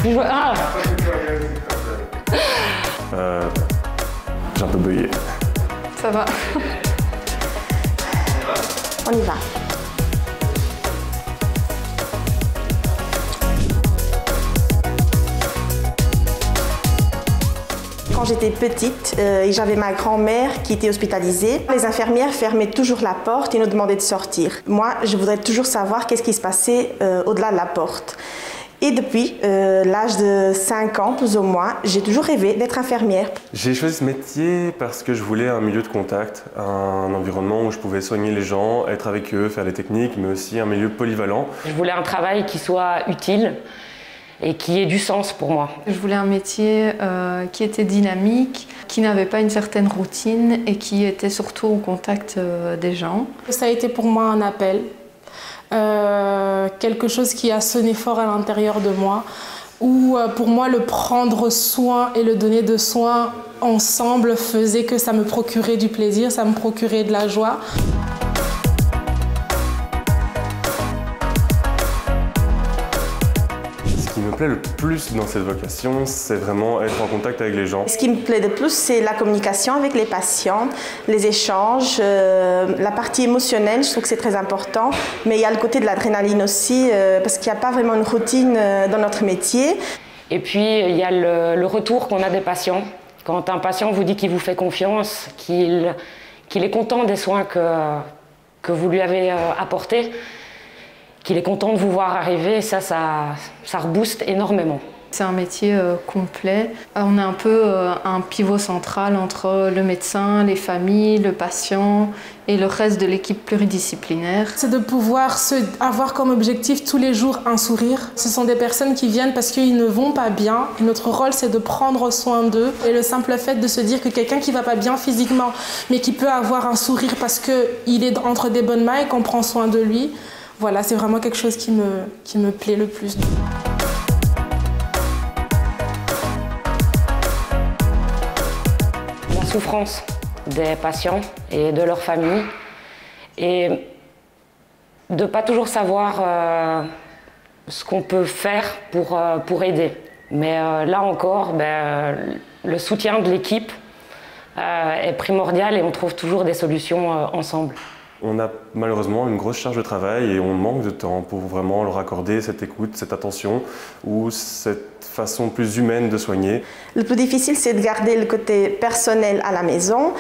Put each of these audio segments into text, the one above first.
Ah. J'ai un peu bugué. Ça va. On y va. Quand j'étais petite, j'avais ma grand-mère qui était hospitalisée. Les infirmières fermaient toujours la porte et nous demandaient de sortir. Moi, je voudrais toujours savoir qu'est-ce qui se passait au-delà de la porte. Et depuis l'âge de 5 ans, plus ou moins, j'ai toujours rêvé d'être infirmière. J'ai choisi ce métier parce que je voulais un milieu de contact, un environnement où je pouvais soigner les gens, être avec eux, faire des techniques, mais aussi un milieu polyvalent. Je voulais un travail qui soit utile et qui ait du sens pour moi. Je voulais un métier qui était dynamique, qui n'avait pas une certaine routine et qui était surtout au contact des gens. Ça a été pour moi un appel. Quelque chose qui a sonné fort à l'intérieur de moi, où pour moi le prendre soin et le donner de soin ensemble faisait que ça me procurait du plaisir, ça me procurait de la joie. Ce qui me plaît le plus dans cette vocation, c'est vraiment être en contact avec les gens. Ce qui me plaît de plus, c'est la communication avec les patients, les échanges, la partie émotionnelle, je trouve que c'est très important. Mais il y a le côté de l'adrénaline aussi, parce qu'il n'y a pas vraiment une routine dans notre métier. Et puis, il y a le retour qu'on a des patients. Quand un patient vous dit qu'il vous fait confiance, qu'il est content des soins que vous lui avez apportés, qu'il est content de vous voir arriver, ça rebooste énormément. C'est un métier complet. On est un peu un pivot central entre le médecin, les familles, le patient et le reste de l'équipe pluridisciplinaire. C'est de pouvoir avoir comme objectif tous les jours un sourire. Ce sont des personnes qui viennent parce qu'ils ne vont pas bien. Et notre rôle, c'est de prendre soin d'eux. Et le simple fait de se dire que quelqu'un qui ne va pas bien physiquement, mais qui peut avoir un sourire parce qu'il est entre des bonnes mains et qu'on prend soin de lui, voilà, c'est vraiment quelque chose qui me plaît le plus. La souffrance des patients et de leurs familles, et de ne pas toujours savoir ce qu'on peut faire pour aider. Mais là encore, le soutien de l'équipe est primordial et on trouve toujours des solutions ensemble. On a malheureusement une grosse charge de travail et on manque de temps pour vraiment leur accorder cette écoute, cette attention ou cette façon plus humaine de soigner. Le plus difficile, c'est de garder le côté personnel à la maison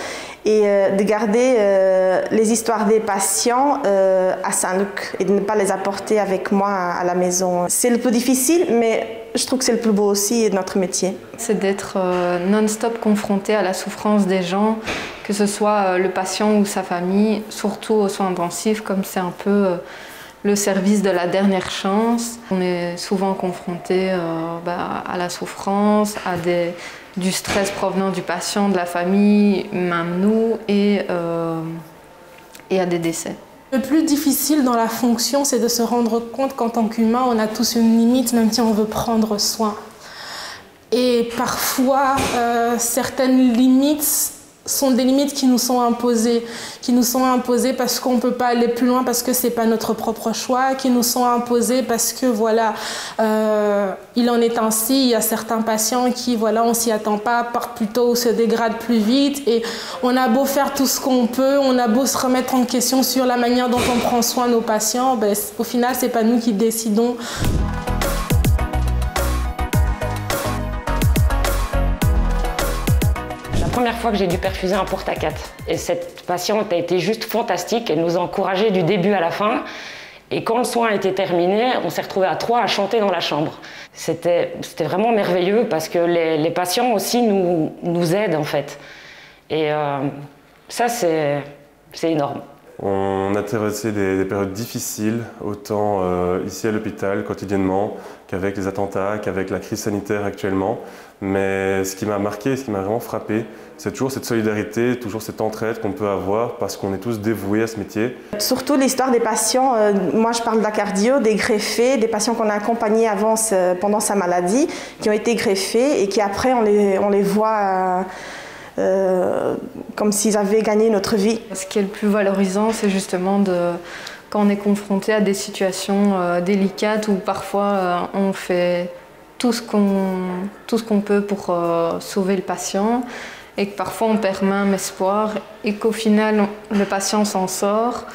et de garder les histoires des patients à Saint-Luc et de ne pas les apporter avec moi à la maison. C'est le plus difficile, mais je trouve que c'est le plus beau aussi de notre métier. C'est d'être non-stop confronté à la souffrance des gens, que ce soit le patient ou sa famille, surtout aux soins intensifs, comme c'est un peu le service de la dernière chance. On est souvent confronté à la souffrance, à du stress provenant du patient, de la famille, même nous, et à des décès. Le plus difficile dans la fonction, c'est de se rendre compte qu'en tant qu'humain, on a tous une limite, même si on veut prendre soin. Et parfois, certaines limites sont des limites qui nous sont imposées parce qu'on ne peut pas aller plus loin, parce que ce n'est pas notre propre choix, qui nous sont imposées parce que voilà, il en est ainsi. Il y a certains patients qui, voilà, on ne s'y attend pas, partent plus tôt ou se dégradent plus vite. Et on a beau faire tout ce qu'on peut, on a beau se remettre en question sur la manière dont on prend soin de nos patients, au final, ce n'est pas nous qui décidons. La première fois que j'ai dû perfuser un porte-à-4. Et cette patiente a été juste fantastique, elle nous a encouragés du début à la fin. Et quand le soin a été terminé, on s'est retrouvés à 3 à chanter dans la chambre. C'était vraiment merveilleux parce que les patients aussi nous aident en fait. Et ça, c'est énorme. On a traversé des périodes difficiles, autant ici à l'hôpital quotidiennement, qu'avec les attentats, qu'avec la crise sanitaire actuellement. Mais ce qui m'a marqué, ce qui m'a vraiment frappé, c'est toujours cette solidarité, toujours cette entraide qu'on peut avoir parce qu'on est tous dévoués à ce métier. Surtout l'histoire des patients, moi je parle de la cardio, des greffés, des patients qu'on a accompagnés avant, pendant sa maladie, qui ont été greffés et qui après on les voit comme s'ils avaient gagné notre vie. Ce qui est le plus valorisant, c'est justement quand on est confronté à des situations délicates où parfois on fait tout ce qu'on peut pour sauver le patient et que parfois on perd même espoir et qu'au final le patient s'en sort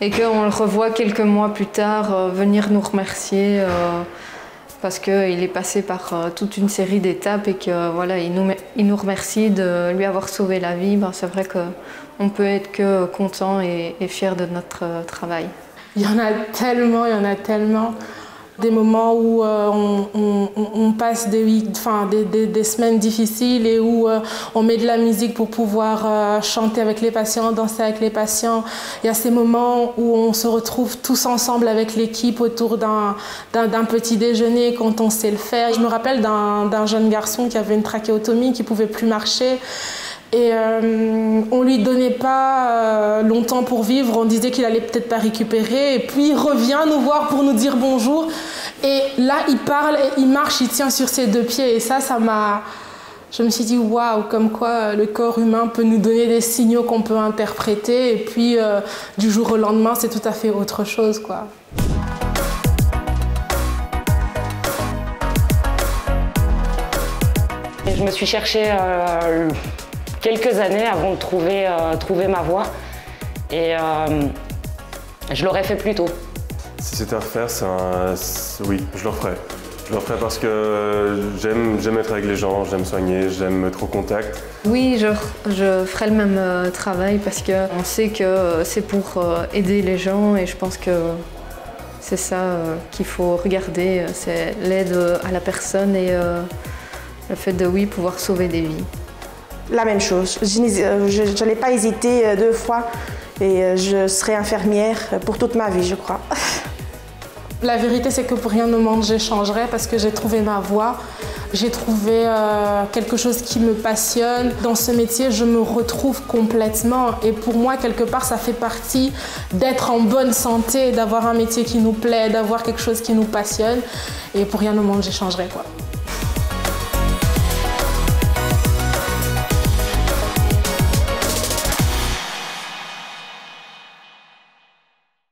et qu'on le revoit quelques mois plus tard venir nous remercier parce qu'il est passé par toute une série d'étapes et que voilà, il nous remercie de lui avoir sauvé la vie. Ben, c'est vrai qu'on peut être que content et fier de notre travail. Il y en a tellement. Des moments où on passe des semaines difficiles et où on met de la musique pour pouvoir chanter avec les patients, danser avec les patients. Il y a ces moments où on se retrouve tous ensemble avec l'équipe autour d'un petit déjeuner quand on sait le faire. Je me rappelle d'un jeune garçon qui avait une trachéotomie, qui ne pouvait plus marcher. Et on ne lui donnait pas longtemps pour vivre, on disait qu'il allait peut-être pas récupérer. Et puis il revient nous voir pour nous dire bonjour. Et là, il parle, et il marche, il tient sur ses 2 pieds. Et ça m'a... Je me suis dit, waouh, comme quoi le corps humain peut nous donner des signaux qu'on peut interpréter. Et puis du jour au lendemain, c'est tout à fait autre chose, quoi. Et je me suis cherchée quelques années avant de trouver ma voie et je l'aurais fait plus tôt. Si c'était à refaire, oui, je le referais. Je le referais parce que j'aime être avec les gens, j'aime soigner, j'aime être au contact. Oui, je ferais le même travail parce qu'on sait que c'est pour aider les gens et je pense que c'est ça qu'il faut regarder, c'est l'aide à la personne et le fait de, oui, pouvoir sauver des vies. La même chose. Je n'ai pas hésité 2 fois et je serai infirmière pour toute ma vie, je crois. La vérité, c'est que pour rien au monde, j'échangerais parce que j'ai trouvé ma voie. J'ai trouvé quelque chose qui me passionne. Dans ce métier, je me retrouve complètement. Et pour moi, quelque part, ça fait partie d'être en bonne santé, d'avoir un métier qui nous plaît, d'avoir quelque chose qui nous passionne. Et pour rien au monde, j'échangerais, quoi.